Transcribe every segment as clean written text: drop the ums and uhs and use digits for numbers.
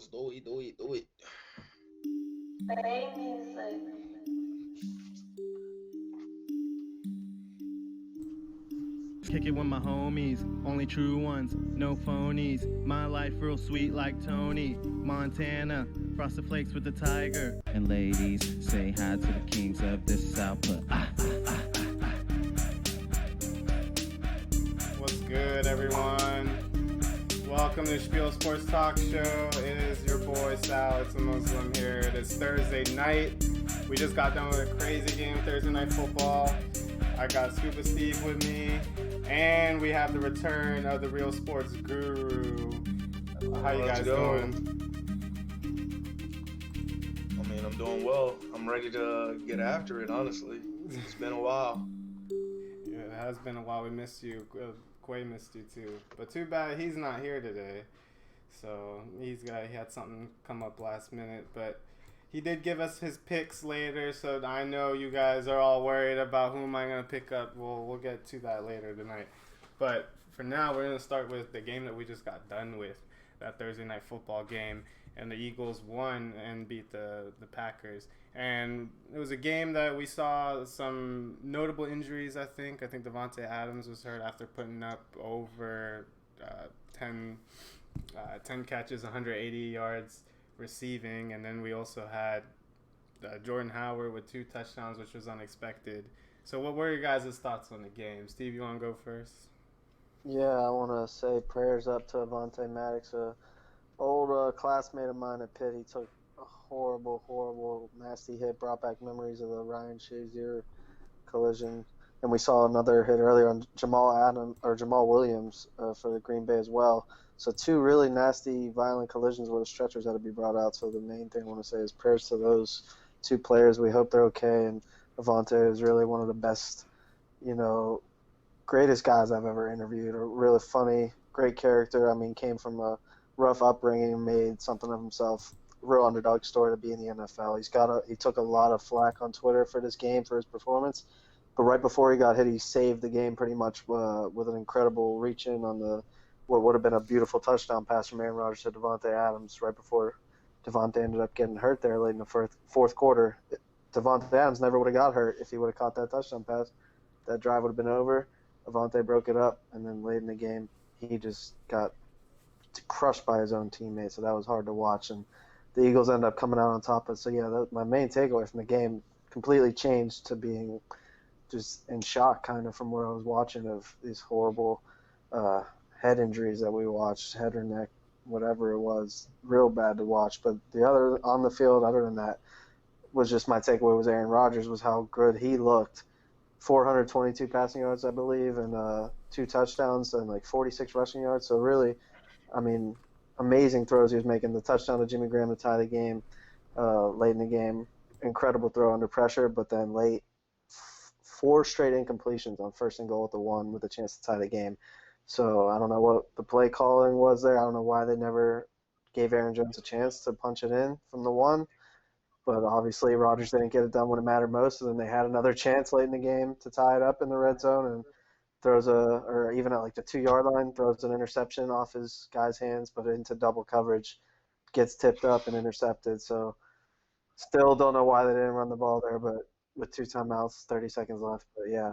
Let's do it, do it, do it. Kick it with my homies, only true ones, no phonies. My life real sweet like Tony Montana, frosted flakes with the tiger. And ladies, say hi to the kings of this output. What's good, everyone? Welcome to Spiel Sports Talk Show. It is your boy Sal. It's a Muslim here. It is Thursday night. We just got done with a crazy game, Thursday night football. I got Scuba Steve with me, and we have the return of the real sports guru. How you guys doing? I mean, I'm doing well. I'm ready to get after it, honestly. It's been a while. Yeah, it has been a while. We missed you. Quay missed you too. But too bad he's not here today. So he had something come up last minute, but he did give us his picks later, so I know you guys are all worried about who am I going to pick up. We'll get to that later tonight. But for now, we're going to start with the game that we just got done with, that Thursday night football game. And the Eagles won and beat the Packers. And it was a game that we saw some notable injuries, I think. I think Davante Adams was hurt after putting up over 10 catches, 180 yards receiving. And then we also had Jordan Howard with 2 touchdowns, which was unexpected. So what were your guys' thoughts on the game? Steve, you want to go first? Yeah, I want to say prayers up to Avonte Maddox, old classmate of mine at Pitt. He took a horrible, nasty hit, brought back memories of the Ryan Shazier collision. And we saw another hit earlier on Jamal Williams for the Green Bay as well. So 2 really nasty, violent collisions where the stretchers had to be brought out. So the main thing I want to say is prayers to those 2 players. We hope they're okay. And Avonte is really one of the best, greatest guys I've ever interviewed. A really funny, great character. I mean, came from a rough upbringing, made something of himself. Real underdog story to be in the NFL. He took a lot of flack on Twitter for this game for his performance, but right before he got hit, he saved the game pretty much with an incredible reach in on what would have been a beautiful touchdown pass from Aaron Rodgers to Davante Adams right before Davante ended up getting hurt there late in the fourth quarter. Davante Adams never would have got hurt if he would have caught that touchdown pass. That drive would have been over. Avonte broke it up, and then late in the game, he just got crushed by his own teammates, so that was hard to watch. And the Eagles end up coming out on top of it. So, yeah, my main takeaway from the game completely changed to being just in shock kind of from what I was watching of these horrible head injuries that we watched, head or neck, whatever it was, real bad to watch. But the other on the field, other than that, was just my takeaway was Aaron Rodgers, was how good he looked. 422 passing yards, I believe, and 2 touchdowns and like 46 rushing yards. So really, I mean, amazing throws he was making. The touchdown to Jimmy Graham to tie the game late in the game. Incredible throw under pressure, but then late, 4 straight incompletions on 1st and goal at the 1 with a chance to tie the game. So I don't know what the play calling was there. I don't know why they never gave Aaron Jones a chance to punch it in from the 1. But obviously Rodgers didn't get it done when it mattered most, and then they had another chance late in the game to tie it up in the red zone, and throws or even at like the 2-yard line, throws an interception off his guy's hands, but into double coverage, gets tipped up and intercepted. So still don't know why they didn't run the ball there, but with 2 timeouts, 30 seconds left. But yeah,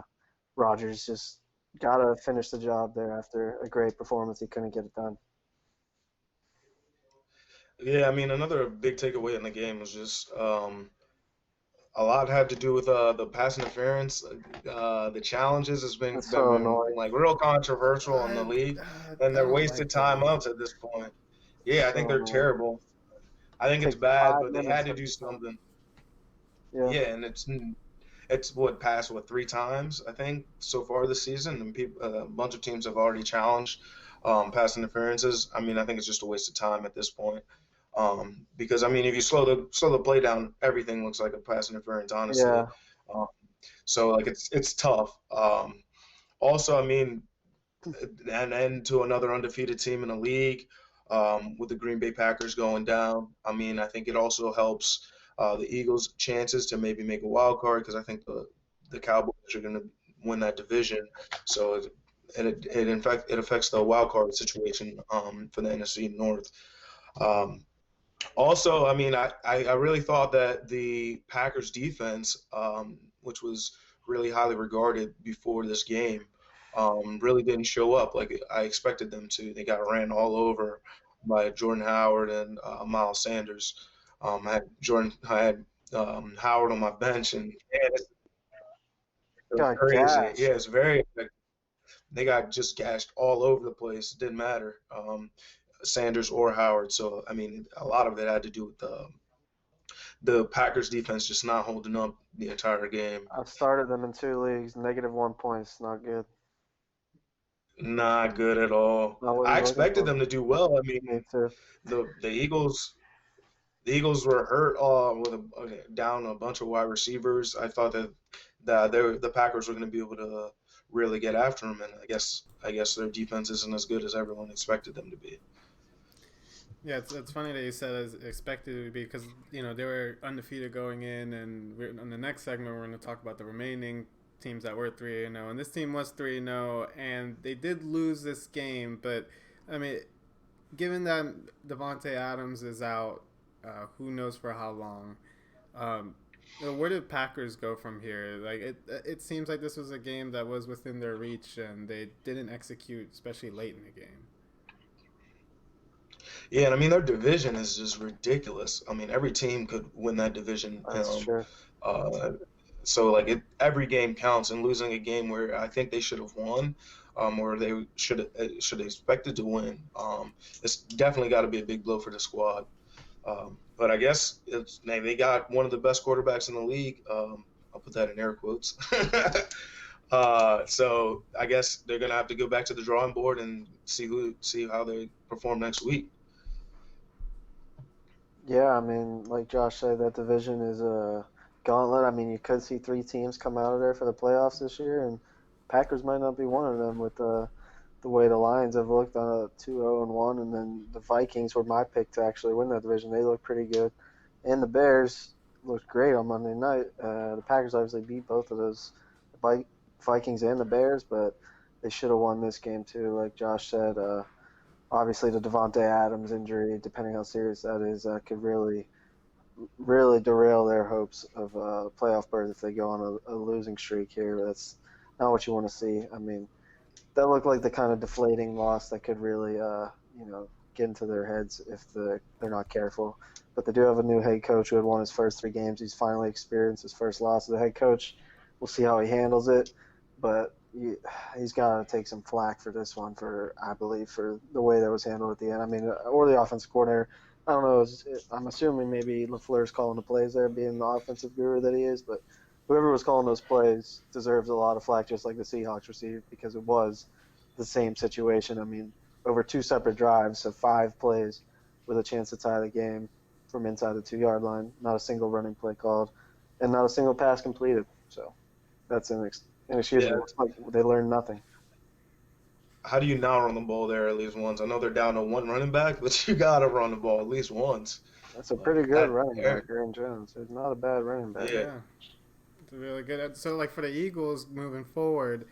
Rodgers just got to finish the job there after a great performance. He couldn't get it done. Yeah, I mean, another big takeaway in the game was just a lot had to do with the pass interference. The challenges has been like real controversial in the league, and they're wasted timeouts at this point. Yeah, I think they're terrible. I think it's bad, but they had to do something. Yeah, and it's passed 3 times I think so far this season, and a bunch of teams have already challenged pass interferences. I mean, I think it's just a waste of time at this point. Because I mean, if you slow the play down, everything looks like a pass interference, honestly. Yeah. So like it's tough. Also, I mean, an end to another undefeated team in the league, with the Green Bay Packers going down. I mean, I think it also helps the Eagles' chances to maybe make a wild card, because I think the Cowboys are going to win that division. So it affects the wild card situation for the NFC North. Also, I mean, I really thought that the Packers defense, which was really highly regarded before this game, really didn't show up like I expected them to. They got ran all over by Jordan Howard and Miles Sanders. I had Howard on my bench, and man, it was Got crazy. gas. Yeah, it's very. They got just gashed all over the place. It didn't matter, Sanders or Howard. So I mean, a lot of it had to do with the Packers defense just not holding up the entire game. I've started them in 2 leagues. -1 points. Not good. Not good at all. Not what I you're looking expected for. them to do well. I Me mean, too. the Eagles were hurt with down a bunch of wide receivers. I thought that the Packers were going to be able to really get after them, and I guess their defense isn't as good as everyone expected them to be. Yeah, it's funny that you said as expected it to be because they were undefeated going in, and on the next segment we're going to talk about the remaining teams that were 3-0, and this team was 3-0, and they did lose this game, but I mean, given that Devontae Adams is out, who knows for how long. Where did Packers go from here? Like it seems like this was a game that was within their reach, and they didn't execute, especially late in the game. Yeah, and I mean their division is just ridiculous. I mean every team could win that division. That's true. Uh, so like every game counts, and losing a game where I think they should have won, or they should have expected to win, it's definitely got to be a big blow for the squad. But I guess they got one of the best quarterbacks in the league. I'll put that in air quotes. So I guess they're gonna have to go back to the drawing board and see how they perform next week. Yeah, I mean, like Josh said, that division is a gauntlet. I mean, you could see 3 teams come out of there for the playoffs this year, and Packers might not be one of them with the way the Lions have looked on a 2-0-1, and then the Vikings were my pick to actually win that division. They look pretty good, and the Bears looked great on Monday night. The Packers obviously beat both of those, the Vikings and the Bears, but they should have won this game too. Like Josh said, obviously the Devontae Adams injury, depending how serious that is, could really derail their hopes of playoff berth if they go on a losing streak here. That's not what you want to see. I mean, that looked like the kind of deflating loss that could really, get into their heads if they're not careful. But they do have a new head coach who had won his first 3 games. He's finally experienced his first loss as a head coach. We'll see how he handles it, but he's got to take some flack for this one, I believe, for the way that was handled at the end. I mean, or the offensive coordinator. I don't know. I'm assuming maybe LaFleur's calling the plays there, being the offensive guru that he is, but whoever was calling those plays deserves a lot of flack, just like the Seahawks received, because it was the same situation. I mean, over 2 separate drives, so 5 plays with a chance to tie the game from inside the 2-yard line. Not a single running play called, and not a single pass completed. So that's inexcusable. Yeah. It's like they learned nothing. How do you not run the ball there at least once? I know they're down to 1 running back, but you gotta run the ball at least once. That's a pretty good running back, Aaron Jones. It's not a bad running back. Yeah. It's really good. So, like, for the Eagles moving forward,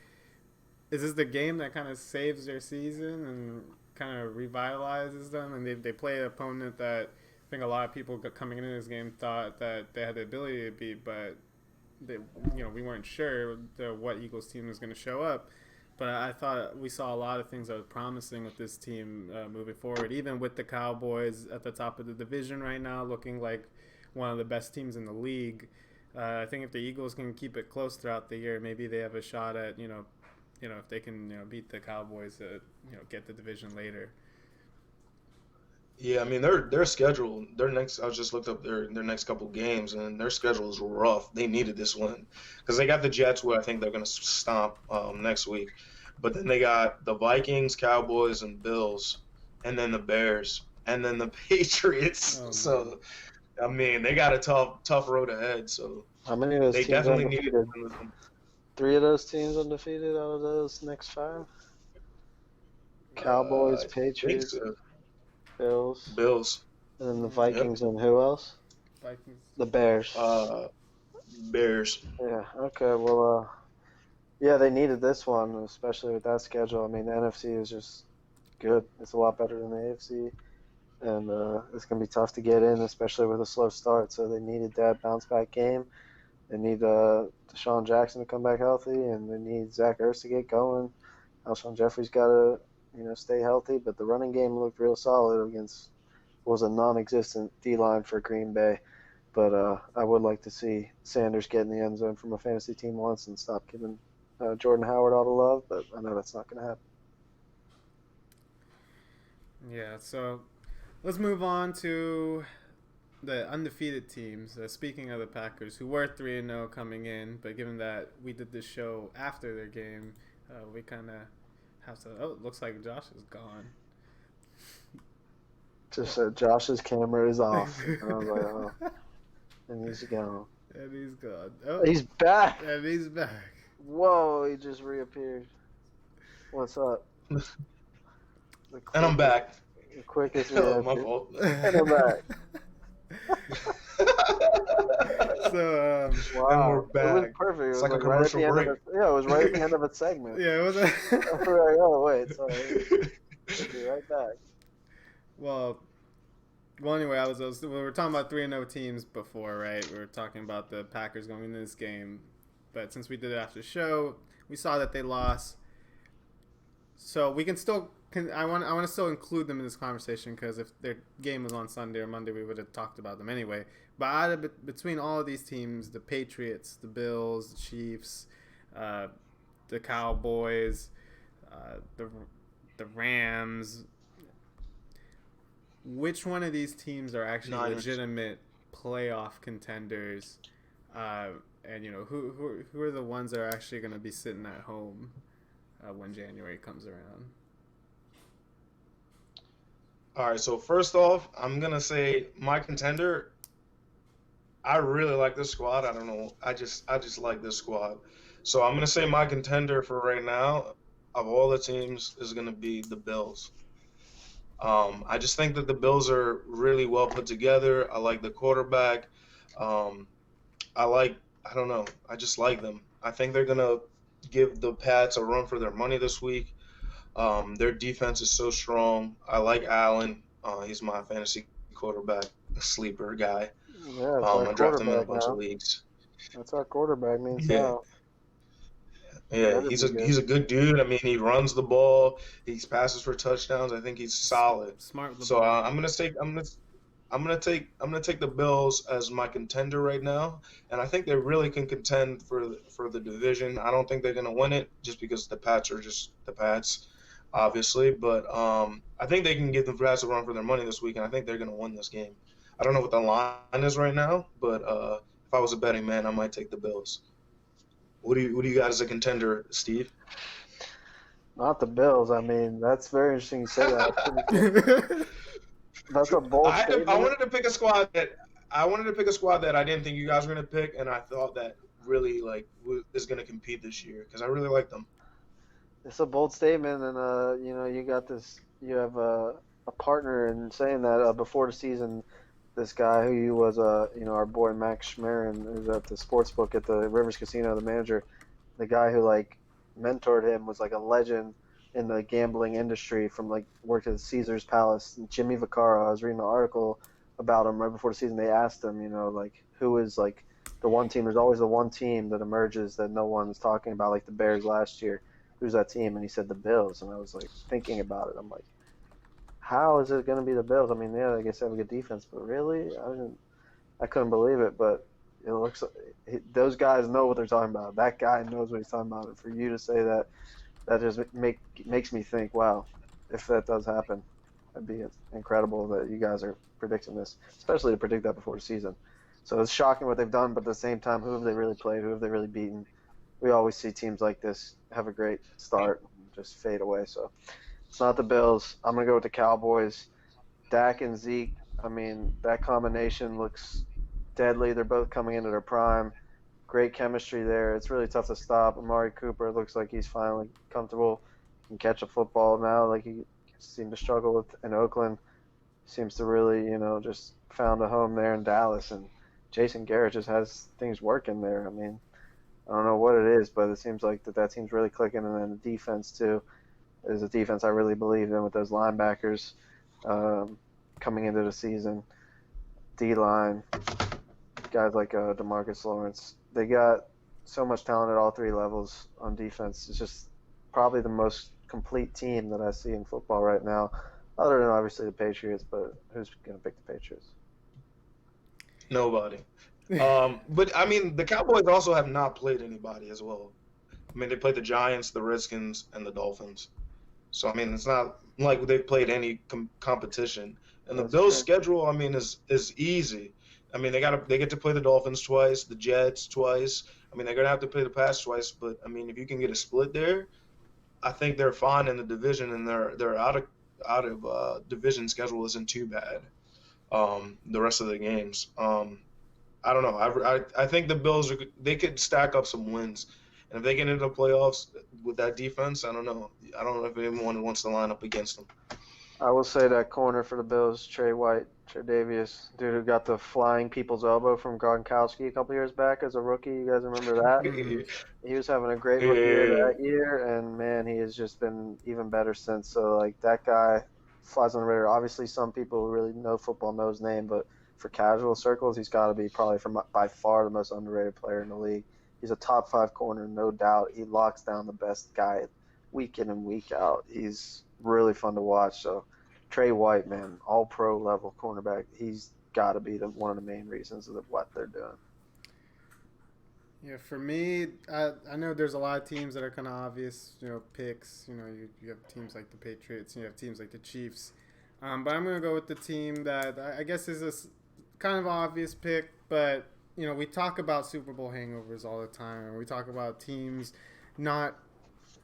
is this the game that kind of saves their season and kind of revitalizes them? And they play an opponent that I think a lot of people coming into this game thought that they had the ability to beat, but we weren't sure what Eagles team was going to show up. But I thought we saw a lot of things that were promising with this team moving forward, even with the Cowboys at the top of the division right now, looking like one of the best teams in the league. I think if the Eagles can keep it close throughout the year, maybe they have a shot at if they can beat the Cowboys, get the division later. Yeah, I mean their schedule, their next. I just looked up their next couple games, and their schedule is rough. They needed this win because they got the Jets, who I think they're going to stomp next week, but then they got the Vikings, Cowboys, and Bills, and then the Bears, and then the Patriots. Oh, so, I mean, they got a tough road ahead. So How many of those they teams definitely undefeated? needed to win this one. 3 of those teams undefeated out of those next 5? Cowboys, I think Patriots, so. Bills, and then the Vikings, and who else? Vikings. The Bears. Bears. Yeah, okay, well, yeah, they needed this one, especially with that schedule. I mean, the NFC is just good. It's a lot better than the AFC. and it's going to be tough to get in, especially with a slow start. So they needed that bounce-back game. They need Deshaun Jackson to come back healthy, and they need Zach Ertz to get going. Alshon Jeffrey's got to, stay healthy, but the running game looked real solid against was a non-existent D-line for Green Bay. But I would like to see Sanders get in the end zone from a fantasy team once and stop giving Jordan Howard all the love, but I know that's not going to happen. Yeah, so let's move on to the undefeated teams. Speaking of the Packers, who were 3-0 coming in, but given that we did this show after their game, we kind of have to. Oh, it looks like Josh is gone. Just said Josh's camera is off. And I was like, oh, and he's gone. And he's gone. Oh, he's back. And he's back. Whoa, he just reappeared. What's up? And I'm back. The quickest Oh, my fault. And I'm back. So, wow. And we're back. It was perfect. It It's was like a right at the commercial end break. of it. Yeah, it was right at the end of a segment. yeah, it was. I was like, oh, wait, sorry. We'll be right back. Well, anyway, we were talking about 3-0 teams before, right? We were talking about the Packers going into this game, but since we did it after the show, we saw that they lost. So we can still. I want to still include them in this conversation because if their game was on Sunday or Monday, we would have talked about them anyway. But between all of these teams, the Patriots, the Bills, the Chiefs, the Cowboys, the Rams, which one of these teams are actually legitimate playoff contenders? And who are the ones that are actually going to be sitting at home when January comes around? All right, so first off, I'm going to say my contender, I really like this squad. I don't know. I just like this squad. So I'm going to say my contender for right now of all the teams is going to be the Bills. I just think that the Bills are really well put together. I like the quarterback. I just like them. I think they're going to give the Pats a run for their money this week. Their defense is so strong. I like Allen. He's my fantasy quarterback, sleeper guy. Yeah, I drafted him in a bunch of leagues. That's our quarterback, means yeah. Yeah, he's a good dude. I mean, he runs the ball. He passes for touchdowns. I think he's solid. Smart. So I'm gonna take the Bills as my contender right now, and I think they really can contend for the division. I don't think they're gonna win it just because the Pats are just the Pats, obviously. But I think they can give the Pats a run for their money this week, and I think they're gonna win this game. I don't know what the line is right now, but if I was a betting man, I might take the Bills. What do you got as a contender, Steve? Not the Bills. I mean, that's very interesting you say that. That's a bold statement. I wanted to pick a squad that I didn't think you guys were going to pick, and I thought that really is going to compete this year because I really like them. It's a bold statement, and you got this. You have a partner in saying that before the season. This guy who was, our boy Max Schmerin, who's at the sports book at the Rivers Casino, the manager, the guy who mentored him was a legend in the gambling industry from worked at Caesar's Palace. And Jimmy Vaccaro, I was reading an article about him right before the season. They asked him, who is the one team? There's always the one team that emerges that no one's talking about, like the Bears last year. Who's that team? And he said the Bills. And I was thinking about it. I'm like, how is it going to be the Bills? I mean, yeah, I guess they have a good defense, but really, I couldn't believe it. But it looks those guys know what they're talking about. That guy knows what he's talking about. And for you to say that just makes me think, wow, if that does happen, that'd be incredible that you guys are predicting this, especially to predict that before the season. So it's shocking what they've done, but at the same time, who have they really played? Who have they really beaten? We always see teams like this have a great start and just fade away. So it's not the Bills. I'm going to go with the Cowboys. Dak and Zeke, I mean, that combination looks deadly. They're both coming into their prime. Great chemistry there. It's really tough to stop. Amari Cooper looks like he's finally comfortable. Can catch a football now like he seemed to struggle with in Oakland. Seems to really, just found a home there in Dallas. And Jason Garrett just has things working there. I mean, I don't know what it is, but it seems like that team's really clicking. And then the defense, too, is a defense I really believe in with those linebackers. coming into the season. D-line, guys like DeMarcus Lawrence. They got so much talent at all three levels on defense. It's just probably the most complete team that I see in football right now, other than obviously the Patriots, but who's going to pick the Patriots? Nobody. But I mean, the Cowboys also have not played anybody as well. I mean, they played the Giants, the Redskins, and the Dolphins. So I mean, it's not like they've played any competition. And the Bills' schedule, I mean, is easy. I mean, they get to play the Dolphins twice, the Jets twice. I mean, they're gonna have to play the Pats twice. But I mean, if you can get a split there, I think they're fine in the division, and their out of division schedule isn't too bad. The rest of the games. I don't know. I think the Bills they could stack up some wins, and if they get into the playoffs with that defense, I don't know. I don't know if anyone wants to line up against them. I will say that corner for the Bills, Trey White, Tre'Davious, dude who got the flying people's elbow from Gronkowski a couple years back as a rookie. You guys remember that? He was having a great rookie year that year, and man, he has just been even better since. So like that guy flies on the radar. Obviously, some people who really know football know his name, but for casual circles, he's got to be probably by far the most underrated player in the league. He's a top 5 corner, no doubt. He locks down the best guy week in and week out. He's really fun to watch. So Trey White, man, all pro level cornerback. He's got to be one of the main reasons of what they're doing. Yeah, for me, I know there's a lot of teams that are kind of obvious, picks. You have teams like the Patriots, and you have teams like the Chiefs. But I'm going to go with the team that I guess is a kind of obvious pick, but we talk about Super Bowl hangovers all the time, and we talk about teams not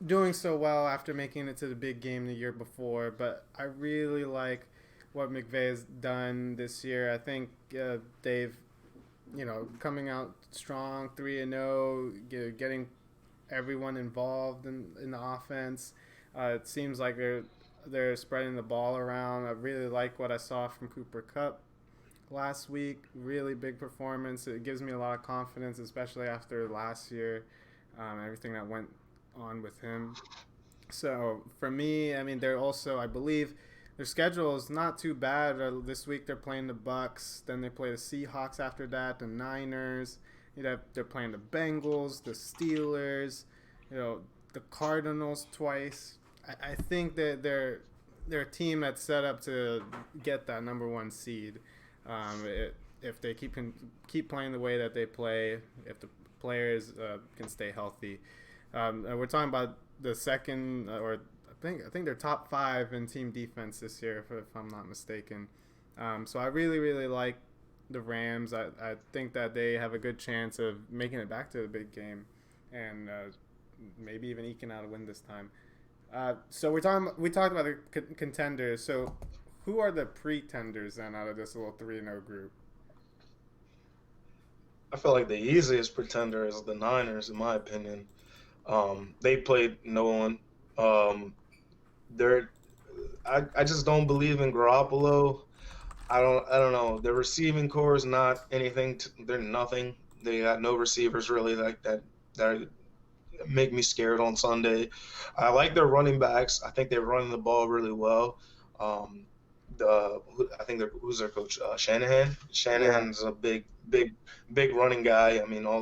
doing so well after making it to the big game the year before. But I really like what McVay has done this year. I think they've, coming out strong, 3-0, getting everyone involved in the offense. It seems like they're spreading the ball around. I really like what I saw from Cooper Kupp last week. Really big performance. It gives me a lot of confidence, especially after last year, everything that went on with him. So for me, I mean, they're also, I believe, their schedule is not too bad. This week they're playing the Bucks, then they play the Seahawks after that, the Niners. They're playing the Bengals, the Steelers, the Cardinals twice. I think that they're a team that's set up to get that number 1 seed. If they keep playing the way that they play, if the players can stay healthy. We're talking about the second, or I think they're top 5 in team defense this year, if I'm not mistaken. So I really, really like the Rams. I think that they have a good chance of making it back to the big game, and maybe even eking out a win this time. So we talked about the contenders. So who are the pretenders then out of this little 3-0 group? I feel like the easiest pretender is the Niners, in my opinion. They played no one. I just don't believe in Garoppolo. I don't know. Their receiving core is not anything. They're nothing. They got no receivers really like that make me scared on Sunday. I like their running backs. I think they're running the ball really well. I think who's their coach? Shanahan. Shanahan's a big running guy. I mean, all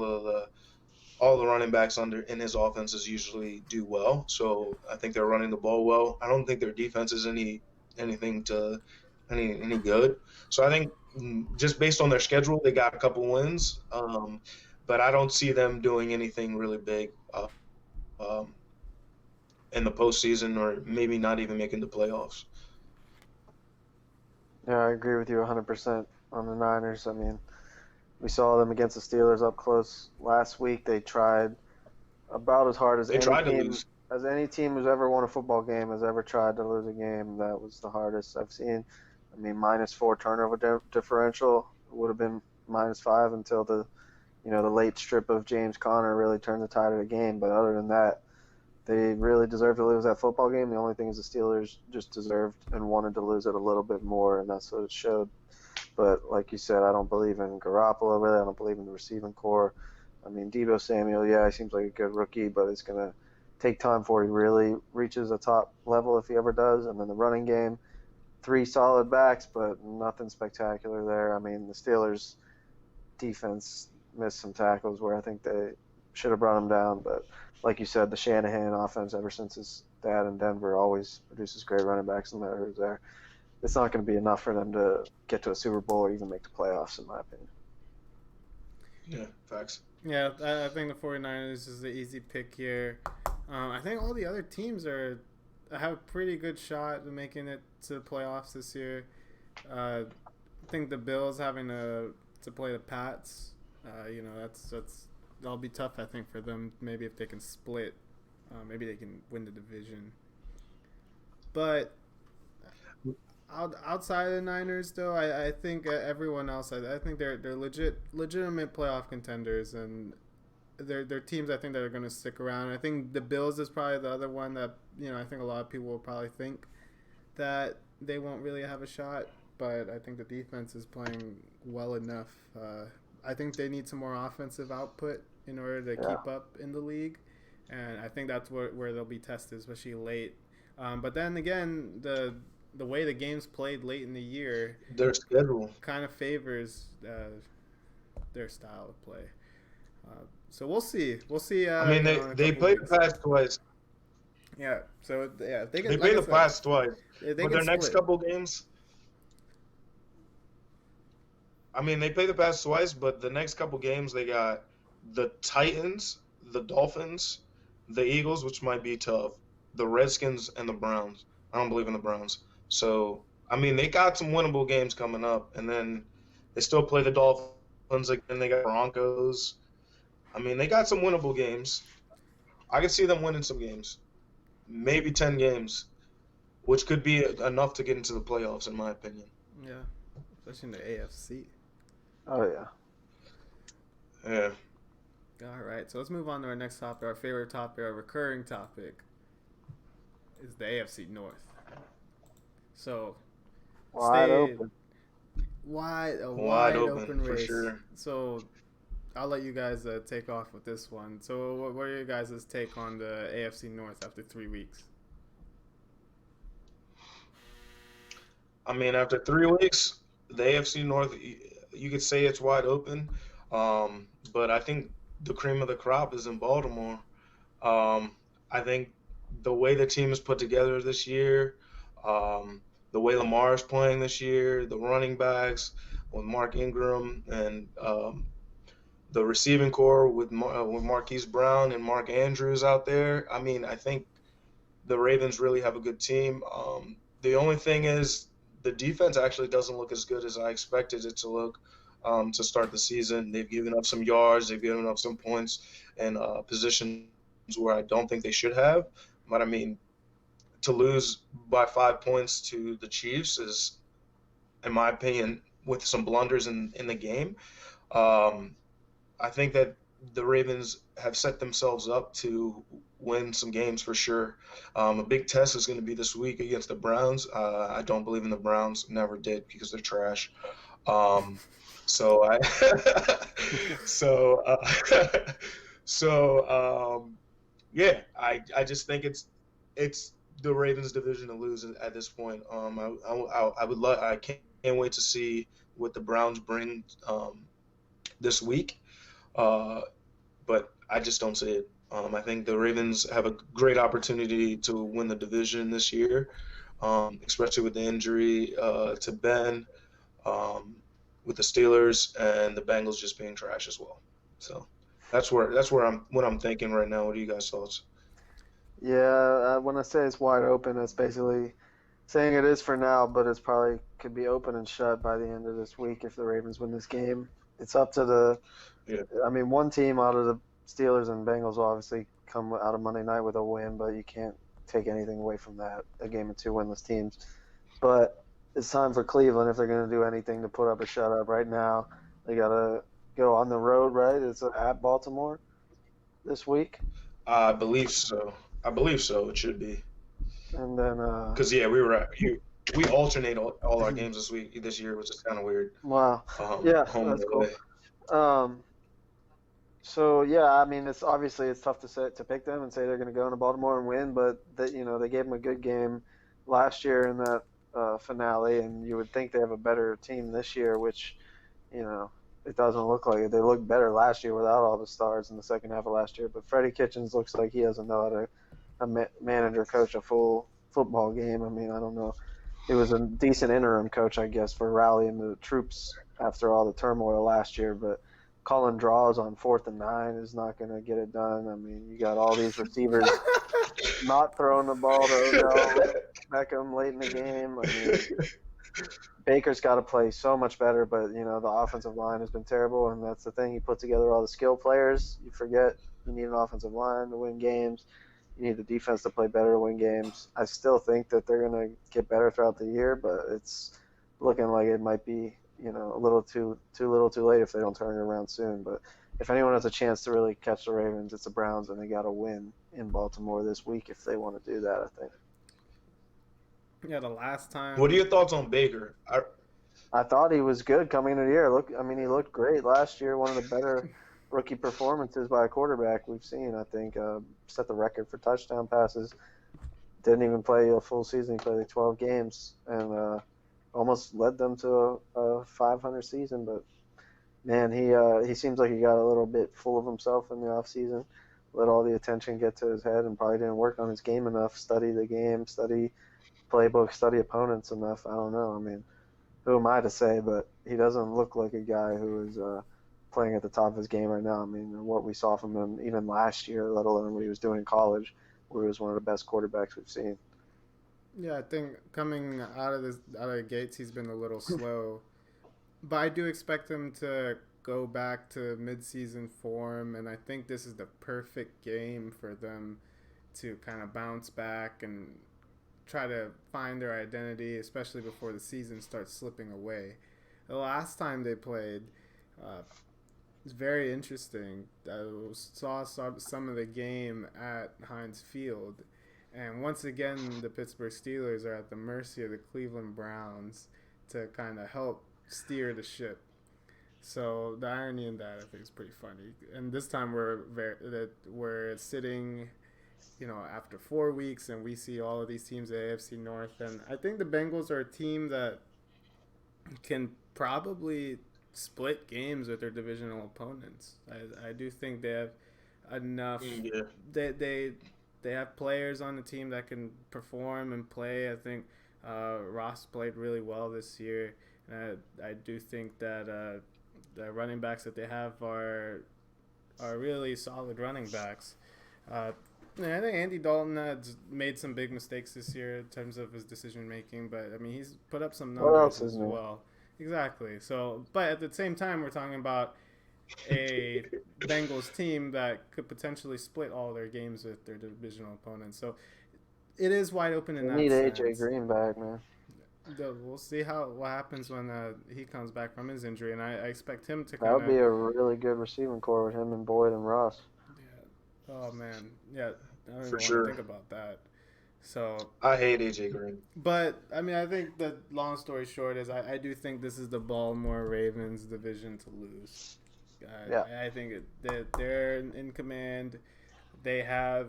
the running backs in his offenses usually do well. So I think they're running the ball well. I don't think their defense is anything good. So I think just based on their schedule, they got a couple wins. But I don't see them doing anything really big in the postseason, or maybe not even making the playoffs. Yeah, I agree with you 100% on the Niners. I mean, we saw them against the Steelers up close last week. They tried about as hard as any team who's ever won a football game has ever tried to lose a game. That was the hardest I've seen. I mean, -4 turnover differential would have been -5 until the late strip of James Conner really turned the tide of the game. But other than that, they really deserved to lose that football game. The only thing is the Steelers just deserved and wanted to lose it a little bit more, and that's what it showed. But like you said, I don't believe in Garoppolo, really. I don't believe in the receiving core. I mean, Deebo Samuel, yeah, he seems like a good rookie, but it's going to take time before he really reaches a top level if he ever does. And then the running game, three solid backs, but nothing spectacular there. I mean, the Steelers' defense missed some tackles where I think they should have brought him down. But like you said, the Shanahan offense, ever since his dad in Denver, always produces great running backs no matter who's there. It's not going to be enough for them to get to a Super Bowl or even make the playoffs, in my opinion. Yeah, facts. Yeah, I think the 49ers is the easy pick here. I think all the other teams have a pretty good shot at making it to the playoffs this year. I think the Bills having to play the Pats, that'll be tough, I think, for them. Maybe if they can split, maybe they can win the division. But outside of the Niners, though, I think everyone else, I think they're legitimate playoff contenders, and they're teams I think that are going to stick around. I think the Bills is probably the other one that I think a lot of people will probably think that they won't really have a shot, but I think the defense is playing well enough. I think they need some more offensive output in order to keep up in the league, and I think that's where they'll be tested, especially late. But then again, the way the game's played late in the year, their schedule kind of favors their style of play. So we'll see. I mean, they played the Pats twice. Yeah. So yeah, they played the Pats twice. But their next couple games. I mean, they played the Pats twice, but the next couple games they got the Titans, the Dolphins, the Eagles, which might be tough, the Redskins, and the Browns. I don't believe in the Browns. So, I mean, they got some winnable games coming up, and then they still play the Dolphins again. They got Broncos. I mean, they got some winnable games. I could see them winning some games, maybe 10 games, which could be enough to get into the playoffs, in my opinion. Yeah, especially in the AFC. Oh, yeah. Yeah. All right, so let's move on to our next topic, our favorite topic, our recurring topic, is the AFC North. So, wide open race. For sure. So, I'll let you guys take off with this one. So, what are your guys' take on the AFC North after 3 weeks? I mean, after 3 weeks, the AFC North, you could say it's wide open. But I think the cream of the crop is in Baltimore. I think the way the team is put together this year, the way Lamar is playing this year, the running backs with Mark Ingram, and the receiving core with Marquise Brown and Mark Andrews out there. I mean, I think the Ravens really have a good team. The only thing is the defense actually doesn't look as good as I expected it to look to start the season. They've given up some yards. They've given up some points and positions where I don't think they should have. But, I mean, to lose by 5 points to the Chiefs is, in my opinion, with some blunders in the game. I think that the Ravens have set themselves up to win some games for sure. A big test is going to be this week against the Browns. I don't believe in the Browns. Never did because they're trash. I just think it's the Ravens' division to lose at this point. I can't wait to see what the Browns bring this week. But I just don't see it. I think the Ravens have a great opportunity to win the division this year, especially with the injury to Ben, with the Steelers and the Bengals just being trash as well. So that's what I'm thinking right now. What are you guys' thoughts? Yeah, when I say it's wide open, it's basically saying it is for now, but it's probably could be open and shut by the end of this week if the Ravens win this game. It's up to one team out of the Steelers and Bengals will obviously come out of Monday night with a win, but you can't take anything away from that, a game of two winless teams. But it's time for Cleveland if they're going to do anything to put up a shutout right now. They got to go on the road, right? It's at Baltimore this week. I believe so. It should be. And then because we alternate all our games this year, which is kind of weird. Wow. That's cool. So yeah, I mean, it's tough to pick them and say they're going to go into Baltimore and win, but they gave them a good game last year in that finale, and you would think they have a better team this year, which, you know, it doesn't look like it. They looked better last year without all the stars in the second half of last year, but Freddie Kitchens looks like he doesn't know how to manage or coach a full football game. I mean, I don't know. He was a decent interim coach, I guess, for rallying the troops after all the turmoil last year, but calling draws on 4th and 9 is not going to get it done. I mean, you got all these receivers not throwing the ball to Odell Beckham late in the game. I mean, Baker's got to play so much better, but, you know, the offensive line has been terrible, and that's the thing. You put together all the skill players, you forget you need an offensive line to win games. You need the defense to play better to win games. I still think that they're going to get better throughout the year, but it's looking like it might be, you know, a little too late if they don't turn it around soon. But if anyone has a chance to really catch the Ravens, it's the Browns, and they got to win in Baltimore this week if they want to do that, I think. Yeah, the last time. What are your thoughts on Baker? I thought he was good coming into the year. He looked great last year. One of the better rookie performances by a quarterback we've seen. I think set the record for touchdown passes. Didn't even play a full season. He played like 12 games and almost led them to a 500 season. But man, he seems like he got a little bit full of himself in the off season. Let all the attention get to his head and probably didn't work on his game enough. Study the game, study playbook, study opponents enough. I don't know. I mean, who am I to say? But he doesn't look like a guy who is playing at the top of his game right now. I mean, what we saw from him even last year, let alone what he was doing in college, where he was one of the best quarterbacks we've seen. Yeah, I think coming out of the gates, he's been a little slow, but I do expect him to go back to mid-season form, and I think this is the perfect game for them to kind of bounce back and try to find their identity, especially before the season starts slipping away. The last time they played, it's very interesting. I saw some of the game at Heinz Field, and once again, the Pittsburgh Steelers are at the mercy of the Cleveland Browns to kind of help steer the ship. So the irony in that, I think, is pretty funny. And this time we're sitting, you know, after 4 weeks, and we see all of these teams at AFC North, and I think the Bengals are a team that can probably split games with their divisional opponents. I do think they have enough. Yeah. They have players on the team that can perform and play. I think Ross played really well this year. I do think that the running backs that they have are really solid running backs. I think Andy Dalton has made some big mistakes this year in terms of his decision making, but I mean he's put up some numbers as well. Exactly. So, but at the same time, we're talking about a Bengals team that could potentially split all their games with their divisional opponents. So, it is wide open in that sense. Need AJ Green back, man. We'll see what happens when he comes back from his injury, and I expect him to. That would be a really good receiving core with him and Boyd and Ross. Yeah. Oh man. Yeah. I don't even For sure. want to think about that. So I hate AJ Green. But I mean, I think the long story short is I do think this is the Baltimore Ravens division to lose. I think they're in command. They have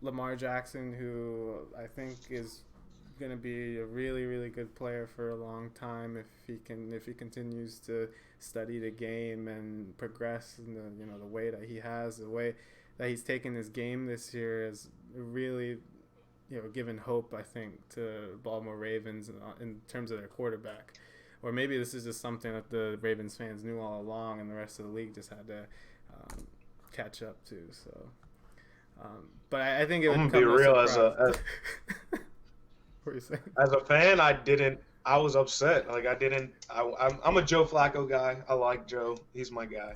Lamar Jackson, who I think is going to be a really, really good player for a long time if he continues to study the game and progress in the way that he has, the way that he's taken his game this year is really given hope, I think, to Baltimore Ravens in terms of their quarterback. Or maybe this is just something that the Ravens fans knew all along and the rest of the league just had to catch up to. So, but I think it would come as a what are you saying? As a fan, I was upset. Like I'm a Joe Flacco guy. I like Joe. He's my guy.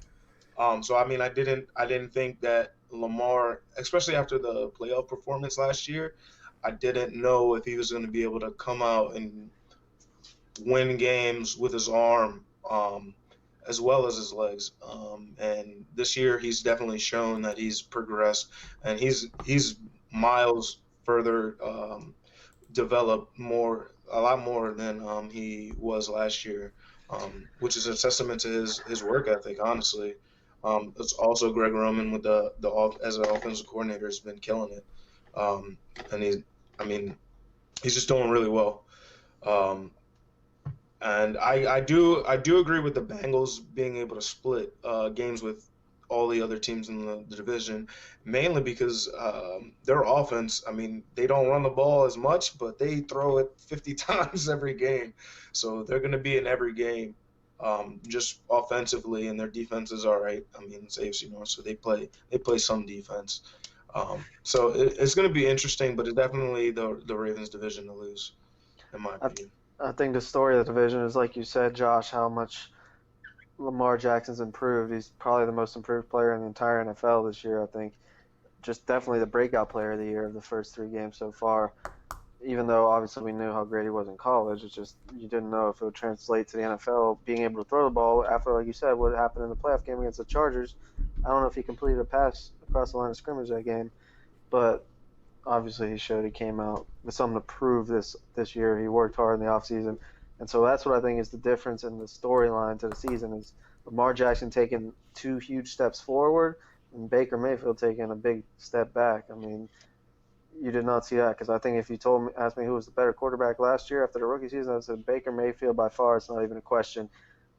So I mean, I didn't think that Lamar, especially after the playoff performance last year, I didn't know if he was going to be able to come out and win games with his arm, as well as his legs. And this year, he's definitely shown that he's progressed, and he's miles further developed a lot more than he was last year, which is a testament to his work ethic, honestly. It's also Greg Roman with as an offensive coordinator has been killing it, and he's just doing really well. Um, and I do agree with the Bengals being able to split games with all the other teams in the division, mainly because their offense. I mean, they don't run the ball as much, but they throw it 50 times every game, so they're going to be in every game. Just offensively, and their defense is all right. I mean, it's AFC North, so they play some defense. So it's going to be interesting, but it's definitely the Ravens division to lose, in my I, opinion. I think the story of the division is, like you said, Josh, how much Lamar Jackson's improved. He's probably the most improved player in the entire NFL this year, I think. Just definitely the breakout player of the year of the first 3 games so far. Even though obviously we knew how great he was in college, it's just you didn't know if it would translate to the NFL. Being able to throw the ball after, like you said, what happened in the playoff game against the Chargers. I don't know if he completed a pass across the line of scrimmage that game, but obviously he showed he came out with something to prove this year. He worked hard in the offseason. And so that's what I think is the difference in the storyline to the season is Lamar Jackson taking 2 huge steps forward and Baker Mayfield taking a big step back. I mean, you did not see that because I think if you asked me who was the better quarterback last year after the rookie season, I would say Baker Mayfield by far. It's not even a question.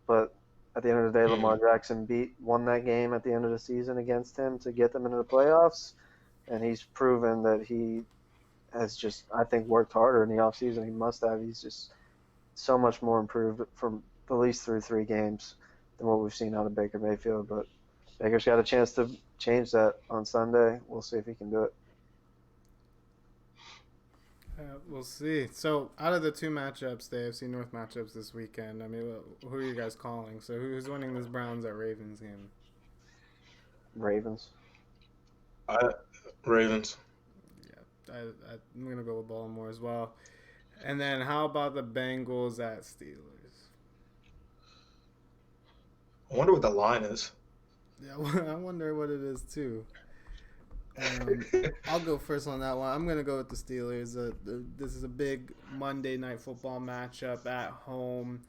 But at the end of the day, Lamar Jackson won that game at the end of the season against him to get them into the playoffs, and he's proven that he has just, I think, worked harder in the offseason. He must have. He's just so much more improved from at least through 3 games than what we've seen out of Baker Mayfield. But Baker's got a chance to change that on Sunday. We'll see if he can do it. We'll see. So, out of the 2 matchups, the AFC North matchups this weekend, I mean, who are you guys calling? So, who's winning this Browns at Ravens game? Ravens. Ravens. Yeah, I'm going to go with Baltimore as well. And then, how about the Bengals at Steelers? I wonder what the line is. Yeah, I wonder what it is, too. I'll go first on that one. I'm going to go with the Steelers. This is a big Monday Night Football matchup at home.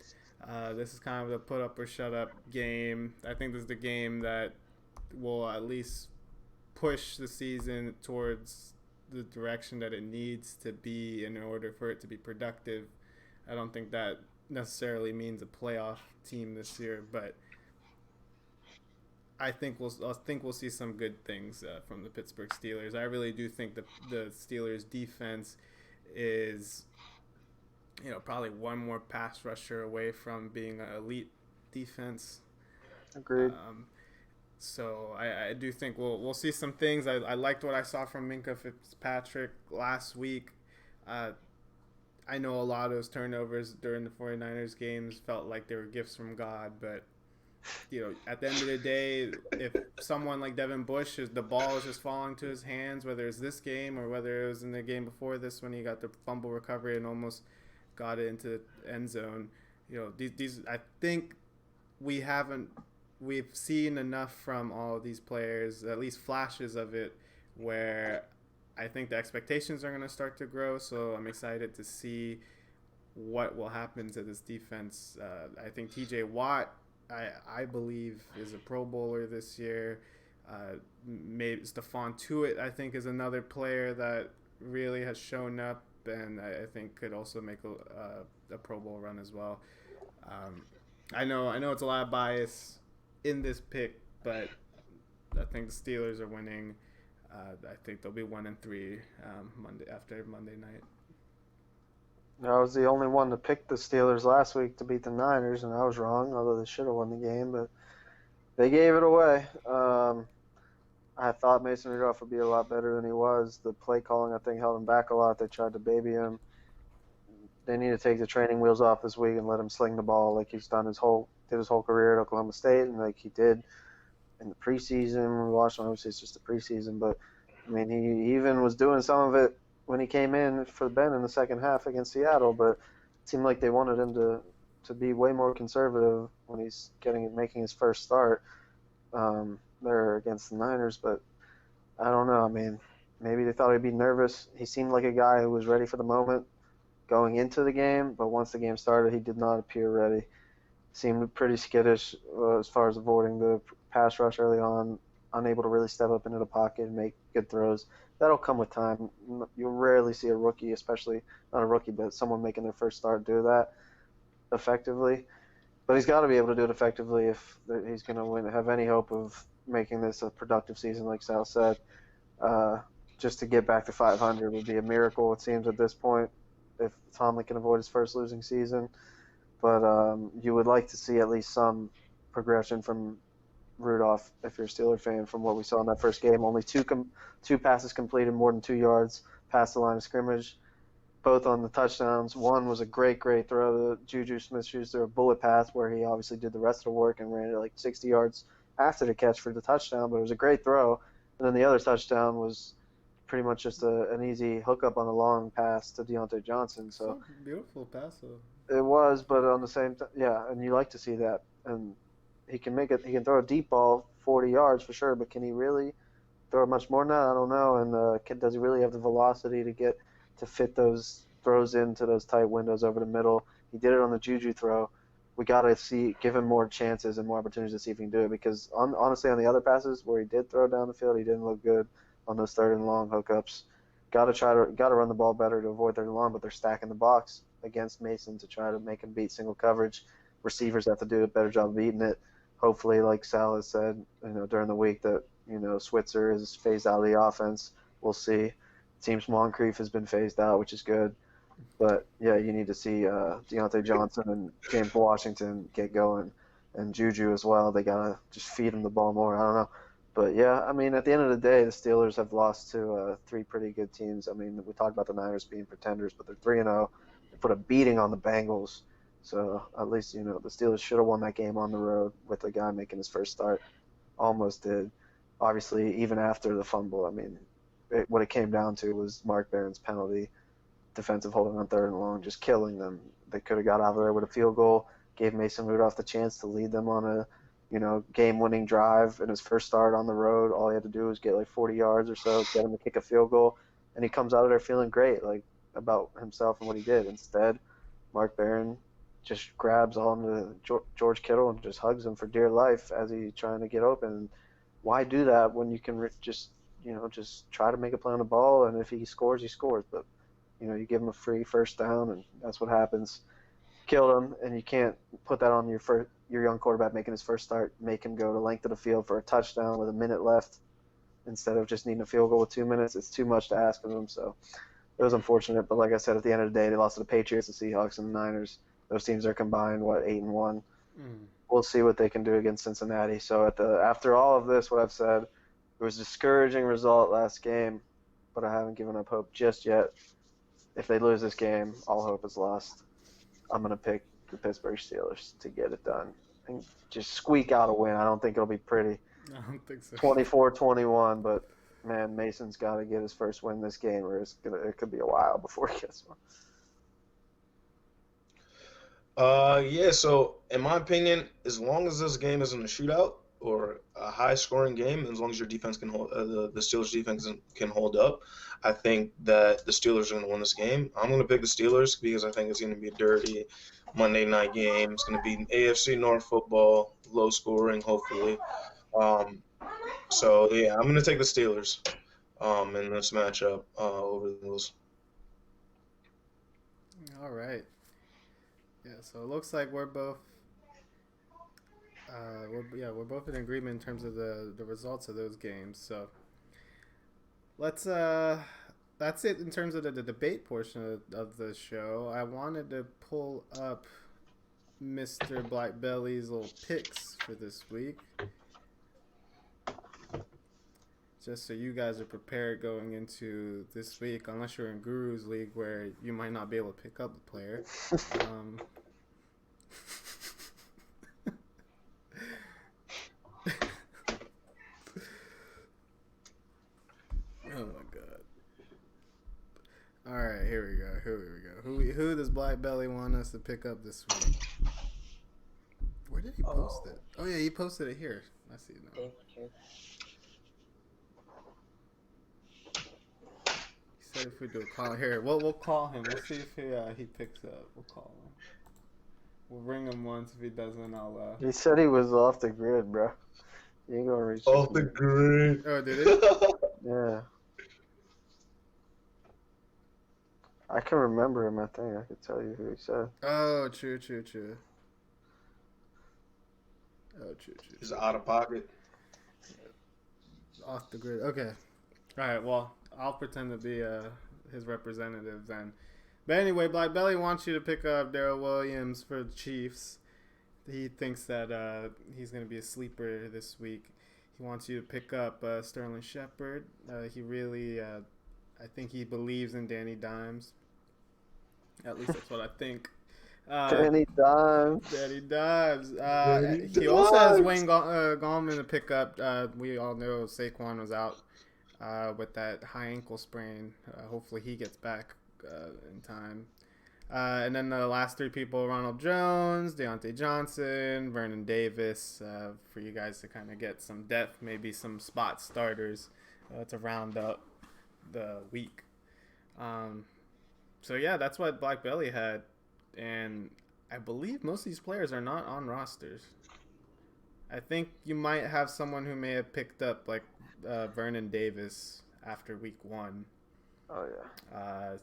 This is kind of the put up or shut up game. I think this is the game that will at least push the season towards the direction that it needs to be in order for it to be productive. I don't think that necessarily means a playoff team this year, but I think we'll see some good things from the Pittsburgh Steelers. I really do think the Steelers defense is, probably one more pass rusher away from being an elite defense. Agreed. So I do think we'll see some things. I liked what I saw from Minkah Fitzpatrick last week. I know a lot of those turnovers during the 49ers games felt like they were gifts from God, but at the end of the day, if someone like Devin Bush, the ball is just falling to his hands, whether it's this game or whether it was in the game before this when he got the fumble recovery and almost got it into the end zone, these I think we've seen enough from all of these players, at least flashes of it, where I think the expectations are going to start to grow. So I'm excited to see what will happen to this defense. I think TJ Watt, I believe, is a Pro Bowler this year. Maybe Stephon Tuitt, I think, is another player that really has shown up, and I think could also make a Pro Bowl run as well. I know it's a lot of bias in this pick, but I think the Steelers are winning. I think they'll be 1-3 after Monday night. I was the only one to pick the Steelers last week to beat the Niners, and I was wrong, although they should have won the game, but they gave it away. I thought Mason Rudolph would be a lot better than he was. The play calling, I think, held him back a lot. They tried to baby him. They need to take the training wheels off this week and let him sling the ball like he's done his whole career at Oklahoma State and like he did in the preseason. We watched him, obviously it's just the preseason, but I mean, he even was doing some of it when he came in for Ben in the second half against Seattle, but it seemed like they wanted him to be way more conservative when he's making his first start there against the Niners. But I don't know. I mean, maybe they thought he'd be nervous. He seemed like a guy who was ready for the moment going into the game, but once the game started, he did not appear ready. Seemed pretty skittish as far as avoiding the pass rush early on, unable to really step up into the pocket and make good throws. that'll come with time. You'll rarely see a rookie, especially not a rookie, but someone making their first start do that effectively. But he's got to be able to do it effectively if he's going to have any hope of making this a productive season, like Sal said. Just to get back to 500 would be a miracle, it seems, at this point, if Tomlin can avoid his first losing season. But you would like to see at least some progression from Rudolph, if you're a Steeler fan, from what we saw in that first game. Only two passes completed, more than 2 yards past the line of scrimmage, both on the touchdowns. One was a great throw to Juju Smith-Schuster, a bullet pass where he obviously did the rest of the work and ran it like 60 yards after the catch for the touchdown, but it was a great throw. And then the other touchdown was pretty much just an easy hookup on a long pass to Deontay Johnson. So beautiful pass, though. It was, but on the same time, yeah, and you like to see that. And he can make it. He can throw a deep ball 40 yards for sure, but can he really throw much more than that? I don't know. And does he really have the velocity to fit those throws into those tight windows over the middle? He did it on the Juju throw. We got to give him more chances and more opportunities to see if he can do it, because honestly, on the other passes where he did throw down the field, he didn't look good on those third and long hookups. Got to run the ball better to avoid third and long, but they're stacking the box against Mason to try to make him beat single coverage. Receivers have to do a better job of beating it. Hopefully, like Sal has said, during the week, that Switzer is phased out of the offense. We'll see. It seems Moncrief has been phased out, which is good. But yeah, you need to see Deontay Johnson and James Washington get going, and Juju as well. They gotta just feed him the ball more. I don't know. But yeah, I mean, at the end of the day, the Steelers have lost to 3 pretty good teams. I mean, we talked about the Niners being pretenders, but they're 3-0. They put a beating on the Bengals. So at least, the Steelers should have won that game on the road with a guy making his first start. Almost did. Obviously, even after the fumble, I mean, what it came down to was Mark Barron's penalty, defensive holding on third and long, just killing them. They could have got out of there with a field goal, gave Mason Rudolph the chance to lead them on a game-winning drive in his first start on the road. All he had to do was get like 40 yards or so, get him to kick a field goal, and he comes out of there feeling great, like, about himself and what he did. Instead, Mark Barron just grabs onto George Kittle and just hugs him for dear life as he's trying to get open. Why do that when you can just try to make a play on the ball, and if he scores, he scores. But, you give him a free first down, and that's what happens. Killed him, and you can't put that on your young quarterback making his first start, make him go the length of the field for a touchdown with a minute left instead of just needing a field goal with 2 minutes. It's too much to ask of him, so it was unfortunate. But like I said, at the end of the day, they lost to the Patriots, the Seahawks, and the Niners. Those teams are combined, 8-1. We'll see what they can do against Cincinnati. So after all of this, what I've said, it was a discouraging result last game, but I haven't given up hope just yet. If they lose this game, all hope is lost. I'm going to pick the Pittsburgh Steelers to get it done and just squeak out a win. I don't think it'll be pretty. I don't think so. 24-21, but, man, Mason's got to get his first win this game, or it could be a while before he gets one. Yeah, so in my opinion, as long as this game isn't a shootout or a high-scoring game, as long as your defense can hold, the Steelers' defense can hold up, I think that the Steelers are going to win this game. I'm going to pick the Steelers because I think it's going to be a dirty Monday night game. It's going to be AFC North football, low-scoring, hopefully. So yeah, I'm going to take the Steelers in this matchup over the Eagles. All right. Yeah, so it looks like we're both we're both in agreement in terms of the results of those games. So let's that's it in terms of the debate portion of the show. I wanted to pull up Mr. Black Belly's little picks for this week, just so you guys are prepared going into this week, unless you're in Guru's League where you might not be able to pick up the player. Oh my god. Alright, here we go. Who does Black Belly want us to pick up this week? Where did he post it? Oh yeah, he posted it here. I see it now. He said if we do a call here, we'll call him. We'll see if he picks up. We'll call him. We'll ring him once. If he doesn't, I'll. He said he was off the grid, bro. You ain't gonna reach off the grid. Oh, did he? Yeah. I can remember him, I think. I could tell you who he said. Oh, true. Oh, true. He's out of pocket. Off the grid. Okay. All right. Well, I'll pretend to be his representative then. But anyway, Black Belly wants you to pick up Darrell Williams for the Chiefs. He thinks that he's going to be a sleeper this week. He wants you to pick up Sterling Shepard. He really, I think he believes in Danny Dimes. At least that's what I think. Danny Dimes. He also has Wayne Gallman to pick up. We all know Saquon was out with that high ankle sprain. Hopefully he gets back in time. And then the last three people, Ronald Jones, Deontay Johnson, Vernon Davis, for you guys to kind of get some depth, maybe some spot starters to round up the week. So, yeah, that's what Black Belly had. And I believe most of these players are not on rosters. I think you might have someone who may have picked up, like, Vernon Davis after week 1. Oh, yeah.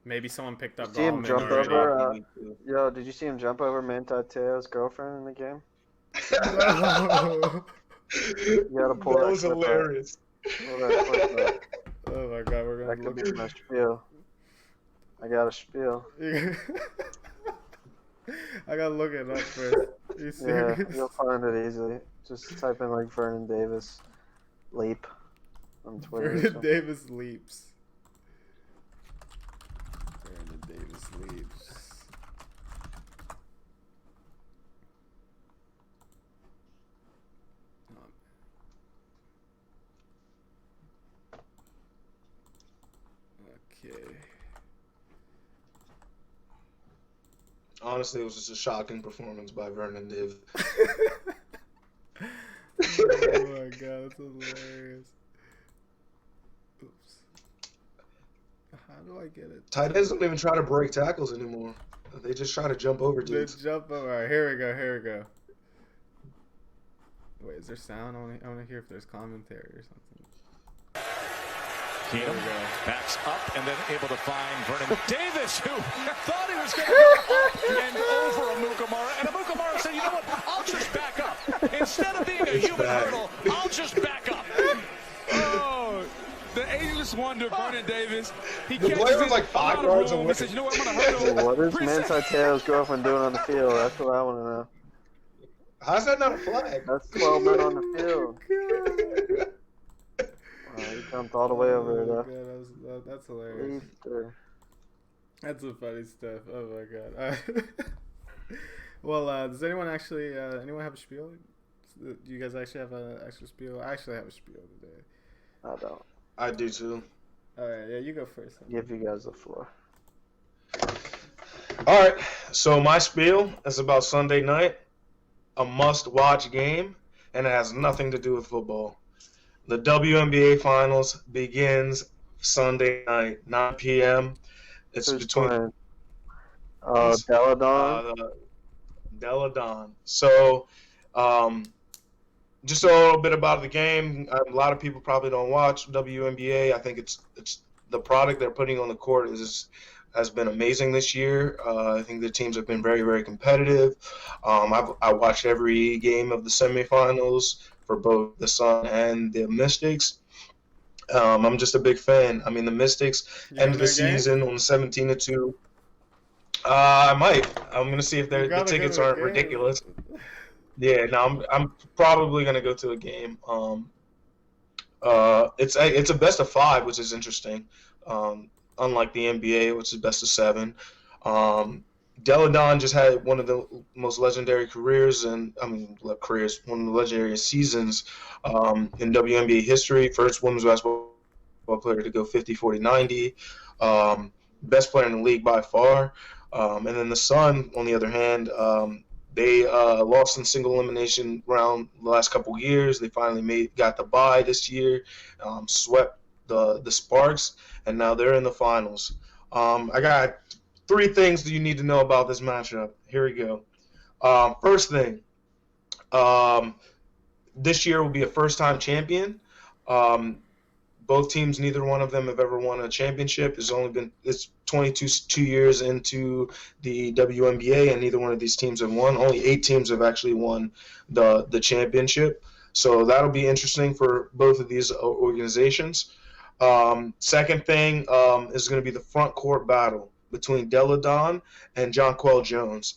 Maybe someone picked up. Did you see him jump over? Did you see him jump over Manti Te'o's girlfriend in the game? You gotta pull that. That was hilarious. Oh my god, we're gonna. That could be my spiel. I got a spiel. I gotta look it up first. Are you serious? Yeah, you'll find it easily. Just type in like Vernon Davis leap on Twitter. Vernon Davis leaps. Okay. Honestly, it was just a shocking performance by Vernon Davis. Oh my god, that's hilarious. Oops. How do I get it? Tight ends don't even try to break tackles anymore. They just try to jump over dudes. They jump over. All right, here we go. Wait, is there sound? I want to hear if there's commentary or something. Keenum backs up and then able to find Vernon Davis, who thought he was going to go up and over Amukamara. And Amukamara said, you know what, I'll just back up. Instead of being a human hurdle, I'll just back up. Oh, the ageless wonder, Vernon Davis. The player was like 5 yards away. He says, you know what, I'm going to hurdle. What is Manti Te'o's girlfriend doing on the field? That's what I want to know. How's that not a flag? That's 12 men on the field. He jumped all the way over there, though. God, that's hilarious. That's some funny stuff. Oh my god. Well, does anyone actually anyone have a spiel? Do you guys actually have an extra spiel? I actually have a spiel today. I don't. I do too. All right, yeah, you go first. Give you guys the floor. All right, so my spiel is about Sunday night, a must-watch game, and it has nothing to do with football. The WNBA Finals begins Sunday night, 9 p.m. It's Who's between playing? Deladon. Deladon. So, just a little bit about the game. A lot of people probably don't watch WNBA. I think it's the product they're putting on the court has been amazing this year. I think the teams have been very, very competitive. I watched every game of the semifinals for both the Sun and the Mystics. I'm just a big fan. I mean, the Mystics ended the season on 17-2. I might. I'm gonna see if the tickets aren't ridiculous. Yeah, no, I'm probably gonna go to a game. It's a best of 5, which is interesting. Unlike the NBA, which is best of 7. Deladon just had one of the most legendary one of the legendary seasons in WNBA history. First women's basketball player to go 50, 40, 90. Best player in the league by far. And then the Sun, on the other hand, they lost in single elimination round the last couple years. They finally got the bye this year, swept the Sparks, and now they're in the finals. I got 3 things that you need to know about this matchup. Here we go. First thing, this year will be a first-time champion. Both teams, neither one of them have ever won a championship. It's 22 years into the WNBA, and neither one of these teams have won. Only 8 teams have actually won the championship. So that'll be interesting for both of these organizations. Second thing is going to be the front court battle between Delle Donne and Jonquel Jones.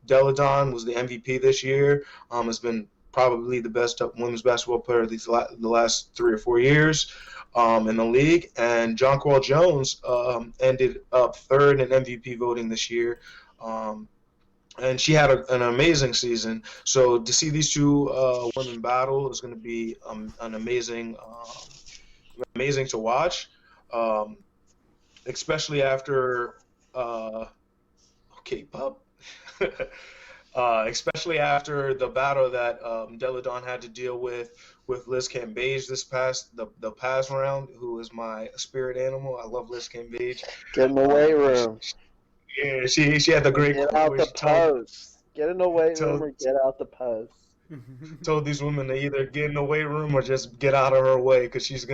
Delle Donne was the MVP this year. Has been probably the best women's basketball player the last 3 or 4 years in the league. And Jonquel Jones ended up third in MVP voting this year. And she had an amazing season. So to see these two women battle is going to be an amazing to watch, especially after Pup. Especially after the battle that Delle Donne had to deal with Liz Cambage the past round, who is my spirit animal. I love Liz Cambage. Get in the weight room. Yeah, she had the great Get out the post. Get in the weight room or get out the post. Told these women to either get in the weight room or just get out of her way, because she's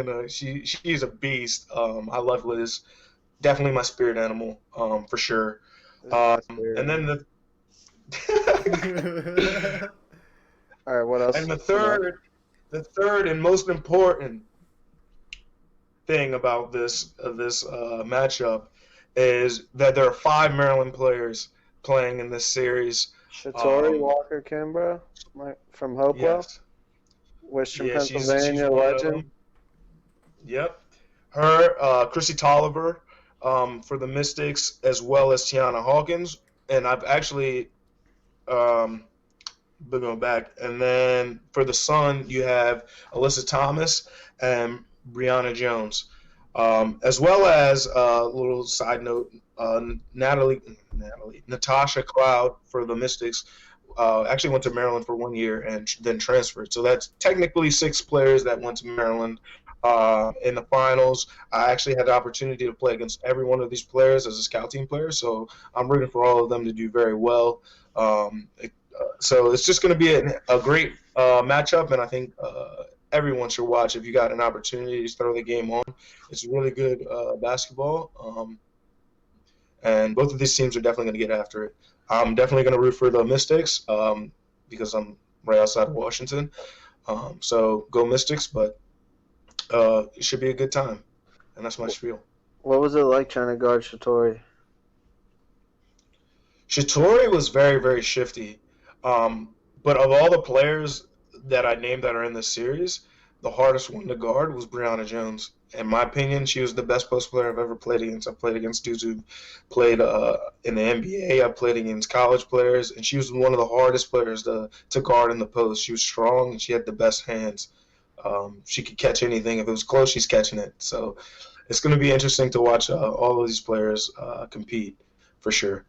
a beast. I love Liz. Definitely my spirit animal, for sure. And then all right, what else? And the third and most important thing about this matchup is that there are 5 Maryland players playing in this series. Shatori Walker Kimbrough from Hopewell, yes. Western Pennsylvania legend. Yep. Her, Chrissy Tolliver for the Mystics, as well as Tiana Hawkins. And I've actually been going back. And then for the Sun, you have Alyssa Thomas and Brianna Jones. As well as a little side note, Natasha Cloud for the Mystics actually went to Maryland for 1 year and then transferred. So that's technically 6 players that went to Maryland in the finals. I actually had the opportunity to play against every one of these players as a scout team player, so I'm rooting for all of them to do very well. So it's just going to be a great matchup, and I think everyone should watch if you got an opportunity to throw the game on. It's really good basketball, and both of these teams are definitely going to get after it. I'm definitely going to root for the Mystics because I'm right outside of Washington. So go Mystics, but it should be a good time, and that's my spiel. What was it like trying to guard Shatori? Shatori was very, very shifty. But of all the players that I named that are in this series, the hardest one to guard was Brianna Jones. In my opinion, she was the best post player I've ever played against. I played against dudes who played in the NBA. I played against college players, and she was one of the hardest players to guard in the post. She was strong, and she had the best hands. She could catch anything. If it was close, she's catching it. So it's going to be interesting to watch all of these players compete, for sure.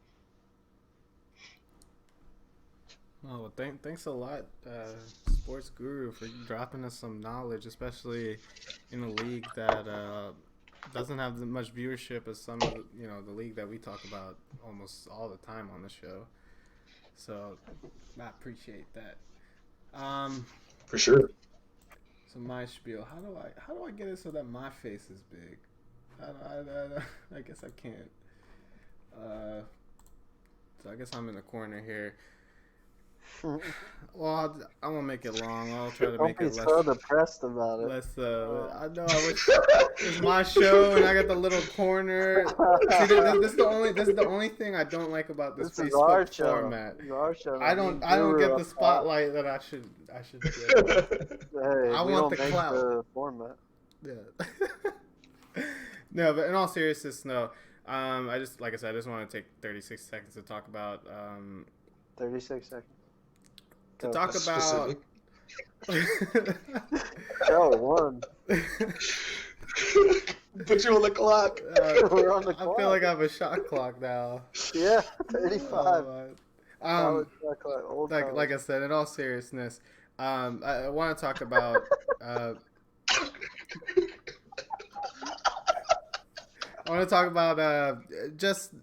Oh, well, thanks a lot, Sports Guru, for dropping us some knowledge, especially in a league that doesn't have as much viewership as some of the league that we talk about almost all the time on the show. So I appreciate that. For sure. So my spiel, how do I get it so that my face is big? I guess I can't. So I guess I'm in the corner here. Well, I won't make it long. I'll try to make it less. Don't be so depressed about it. I know. It's my show, and I got the little corner. See, this is the only thing I don't like about this Facebook format. I don't get the spotlight that I should get. Hey, I want the clout. The format. Yeah. No, but in all seriousness, no. I just want to take 36 seconds to talk about. 36 seconds. To talk about. Go one. Put you on the clock. We're on the clock. I feel like I have a shot clock now. Yeah, 35. Like I said, in all seriousness, I want to talk about. I want to talk about just.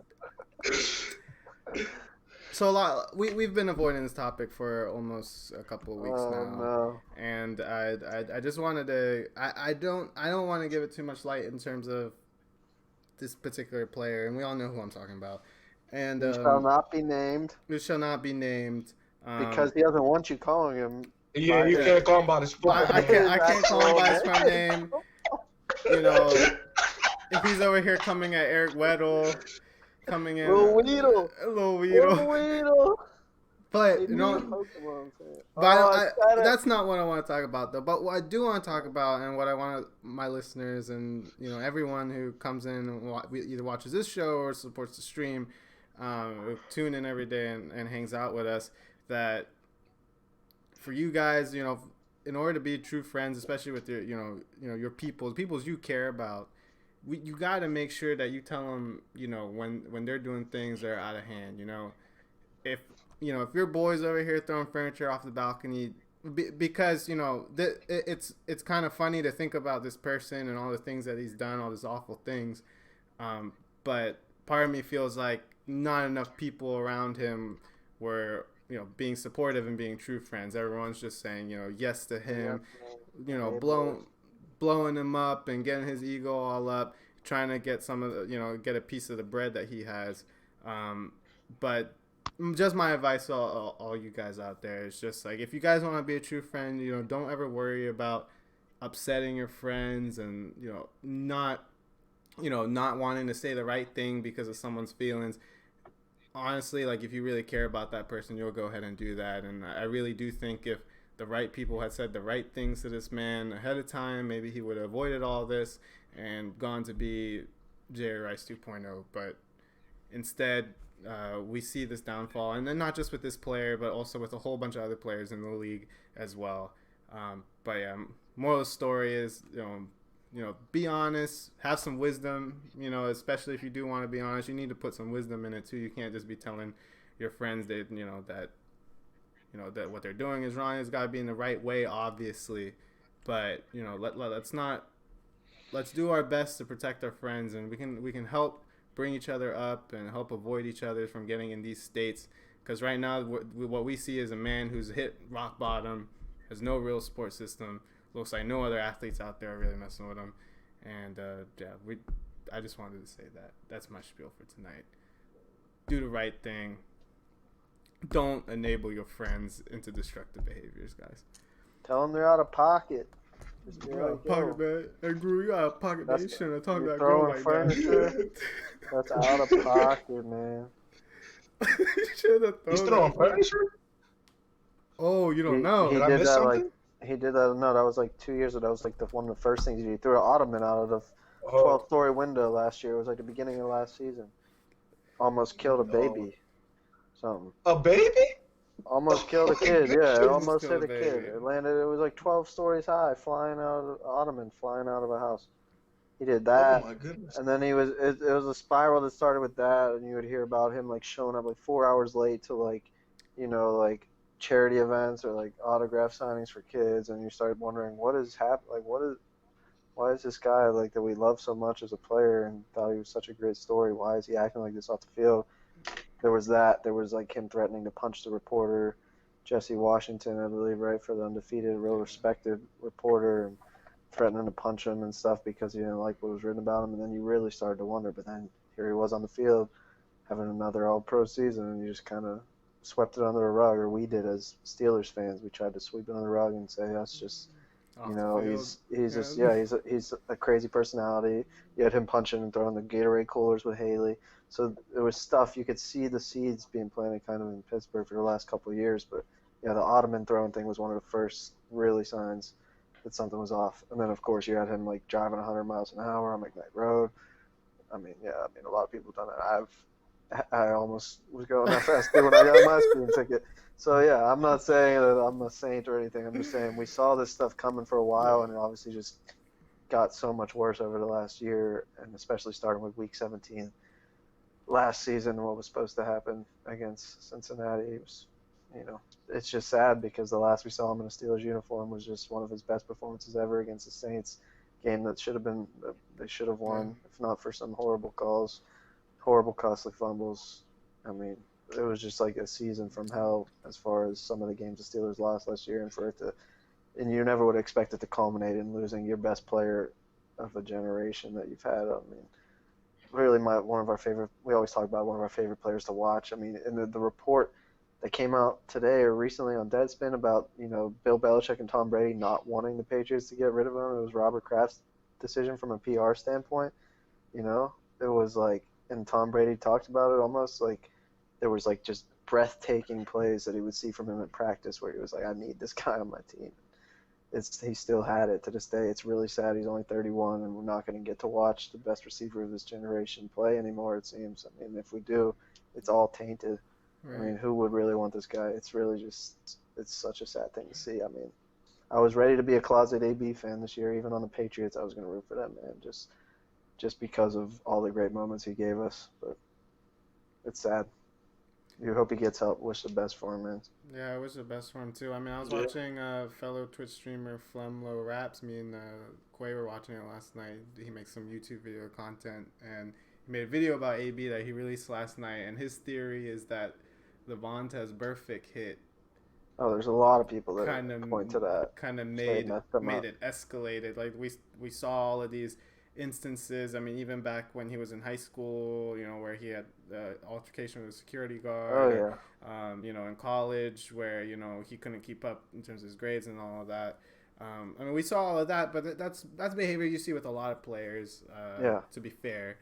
So we've been avoiding this topic for almost a couple of weeks now, no. And I just wanted to I don't want to give it too much light in terms of this particular player, and we all know who I'm talking about. And He shall not be named. It shall not be named. Because he doesn't want you calling him. Yeah, you can't call him by his football I name. can't call him by his front name. You know, if he's over here coming at Eric Weddle, coming in Lil Weedle. Lil Weedle. But that's not what I want to talk about, though. But what I do want to talk about, and what I want my listeners and everyone who comes in and either watches this show or supports the stream, tune in every day and hangs out with us, that for you guys, in order to be true friends, especially with your your people, the peoples you care about, you got to make sure that you tell them when they're doing things that are out of hand. If your boy's over here throwing furniture off the balcony, because it's kind of funny to think about this person and all the things that he's done, all these awful things, but part of me feels like not enough people around him were being supportive and being true friends. Everyone's just saying yes to him, blowing him up and getting his ego all up, trying to get some of the get a piece of the bread that he has. But just my advice to all you guys out there is just like, if you guys want to be a true friend, don't ever worry about upsetting your friends and not wanting to say the right thing because of someone's feelings. Honestly, like, if you really care about that person, you'll go ahead and do that. And I really do think if the right people had said the right things to this man ahead of time, maybe he would have avoided all this and gone to be Jerry Rice 2.0. But instead, we see this downfall, and then not just with this player, but also with a whole bunch of other players in the league as well. But yeah, moral of the story is, be honest, have some wisdom, especially if you do want to be honest, you need to put some wisdom in it too. You can't just be telling your friends that, that what they're doing is wrong. It's got to be in the right way, obviously. But, let's do our best to protect our friends, and we can help bring each other up and help avoid each other from getting in these states. Because right now, what we see is a man who's hit rock bottom, has no real support system. Looks like no other athletes out there are really messing with him. And, I just wanted to say that. That's my spiel for tonight. Do the right thing. Don't enable your friends into destructive behaviors, guys. Tell them they're out of pocket. You're out of pocket, man. Hey, Gru, you're out of pocket, man. You shouldn't have talked about girl like furniture. that. That's out of pocket, man. You should have He's throwing furniture? Oh, you don't know. He Did I did miss that something? he did that. No, that was like 2 years ago. That was like one of the first things he did. He threw an ottoman out of the 12-story window last year. It was like the beginning of last season. Almost killed a baby. Something. A baby? Almost killed a kid. Yeah, it almost hit killed a a kid. baby. It landed. It was like 12 stories high, flying out of ottoman, flying out of a house. He did that. Oh my goodness. And then it was a spiral that started with that, and you would hear about him like showing up like 4 hours late to like charity events or like autograph signings for kids, and you started wondering what is happening. Like, why is this guy like that we love so much as a player and thought he was such a great story? Why is he acting like this off the field? There was that. There was like him threatening to punch the reporter, Jesse Washington, I believe, right, for the undefeated, real respected reporter, and threatening to punch him and stuff because he didn't like what was written about him. And then you really started to wonder. But then here he was on the field having another All-Pro season, and you just kind of swept it under the rug, or we did as Steelers fans. We tried to sweep it under the rug and say that's just, he's a crazy personality. You had him punching and throwing the Gatorade coolers with Haley. So there was stuff, you could see the seeds being planted kind of in Pittsburgh for the last couple of years. But yeah, the ottoman throwing thing was one of the first really signs that something was off. And then of course you had him like driving 100 miles an hour on McKnight Road. A lot of people have done it. I almost was going that fast too when I got my speeding ticket. So yeah, I'm not saying that I'm a saint or anything. I'm just saying we saw this stuff coming for a while, and it obviously just got so much worse over the last year, and especially starting with Week 17 last season. What was supposed to happen against Cincinnati was, it's just sad because the last we saw him in a Steelers uniform was just one of his best performances ever against the Saints. Game that they should have won, if not for some horrible calls. Horrible, costly fumbles. I mean, it was just like a season from hell as far as some of the games the Steelers lost last year, and you never would expect it to culminate in losing your best player of a generation that you've had. I mean, really one of our favorite. We always talk about one of our favorite players to watch. I mean, in the report that came out today or recently on Deadspin about Bill Belichick and Tom Brady not wanting the Patriots to get rid of him. It was Robert Kraft's decision from a PR standpoint. It was like, and Tom Brady talked about it almost like there was like just breathtaking plays that he would see from him in practice where he was like, I need this guy on my team. He still had it to this day. It's really sad. He's only 31, and we're not going to get to watch the best receiver of this generation play anymore, it seems. I mean, if we do, it's all tainted. Right. I mean, who would really want this guy? It's really it's such a sad thing to see. I mean, I was ready to be a closet AB fan this year. Even on the Patriots, I was going to root for that man just because of all the great moments he gave us. But it's sad. You hope he gets help. Wish the best for him, man. Yeah, I wish the best for him, too. I mean, I was watching fellow Twitch streamer Flemlo Raps. Me and Quay were watching it last night. He makes some YouTube video content, and he made a video about AB that he released last night, and his theory is that the Vontaze Burfict hit. Oh, there's a lot of people that point to that. Kind of made it escalated. Like, we saw all of these instances. I mean, even back when he was in high school, where he had altercation with a security guard. Oh, yeah. In college where, he couldn't keep up in terms of his grades and all of that. I mean, we saw all of that, but that's behavior you see with a lot of players, to be fair.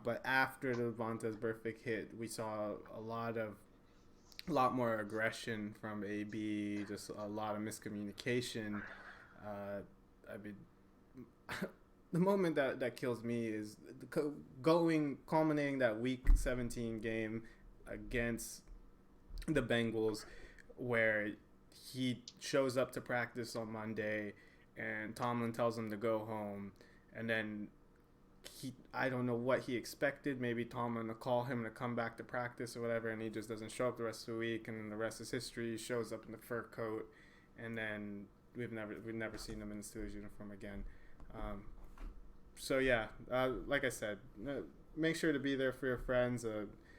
But after the Vontaze Burfict hit, we saw a lot more aggression from AB, just a lot of miscommunication. I mean, the moment that kills me is culminating that Week 17 game against the Bengals, where he shows up to practice on Monday, and Tomlin tells him to go home, and then I don't know what he expected. Maybe Tomlin will call him to come back to practice or whatever, and he just doesn't show up the rest of the week, and then the rest is history. He shows up in the fur coat, and then we've never seen him in the Steelers uniform again. So yeah, like I said, make sure to be there for your friends,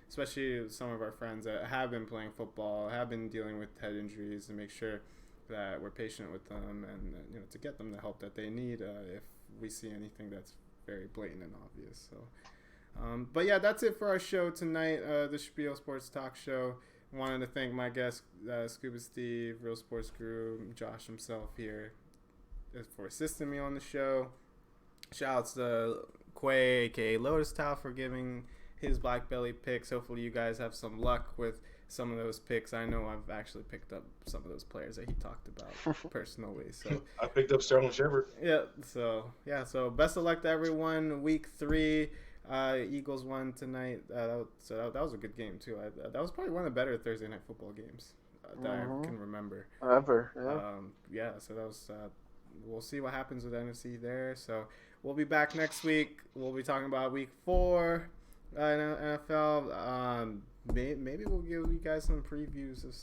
especially some of our friends that have been playing football, have been dealing with head injuries, and make sure that we're patient with them and to get them the help that they need if we see anything that's very blatant and obvious. So, but yeah, that's it for our show tonight. The Spiel Sports Talk Show. Wanted to thank my guests, Scuba Steve, Real Sports Guru, Josh himself here, for assisting me on the show. Shoutouts to Quay, aka Lotus Towel, for giving his Black Belly picks. Hopefully you guys have some luck with some of those picks. I know I've actually picked up some of those players that he talked about personally. So I picked up Sterling Shepard. Yeah. So best of luck to everyone. Week 3, Eagles won tonight. So that was a good game too. That was probably one of the better Thursday night football games that I can remember. Ever. Yeah. So that was. We'll see what happens with NFC there. So we'll be back next week. We'll be talking about Week 4 in NFL. Maybe we'll give you guys some previews of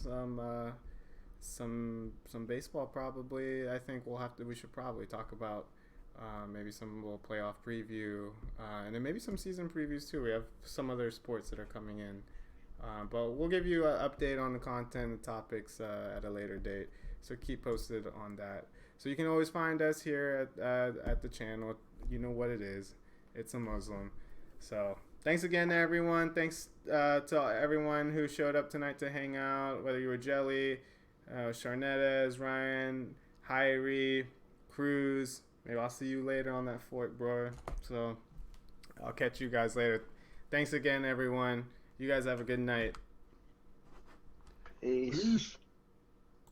some baseball. Probably, I think we should probably talk about maybe some little playoff preview, and then maybe some season previews too. We have some other sports that are coming in, but we'll give you an update on the content and topics at a later date. So keep posted on that. So you can always find us here at the channel. You know what it is. It's a Muslim. So thanks again to everyone. Thanks to everyone who showed up tonight to hang out, whether you were Jelly, Sharnettes, Ryan, Hyrie, Cruz. Maybe I'll see you later on that fort, bro. So I'll catch you guys later. Thanks again, everyone. You guys have a good night. Peace.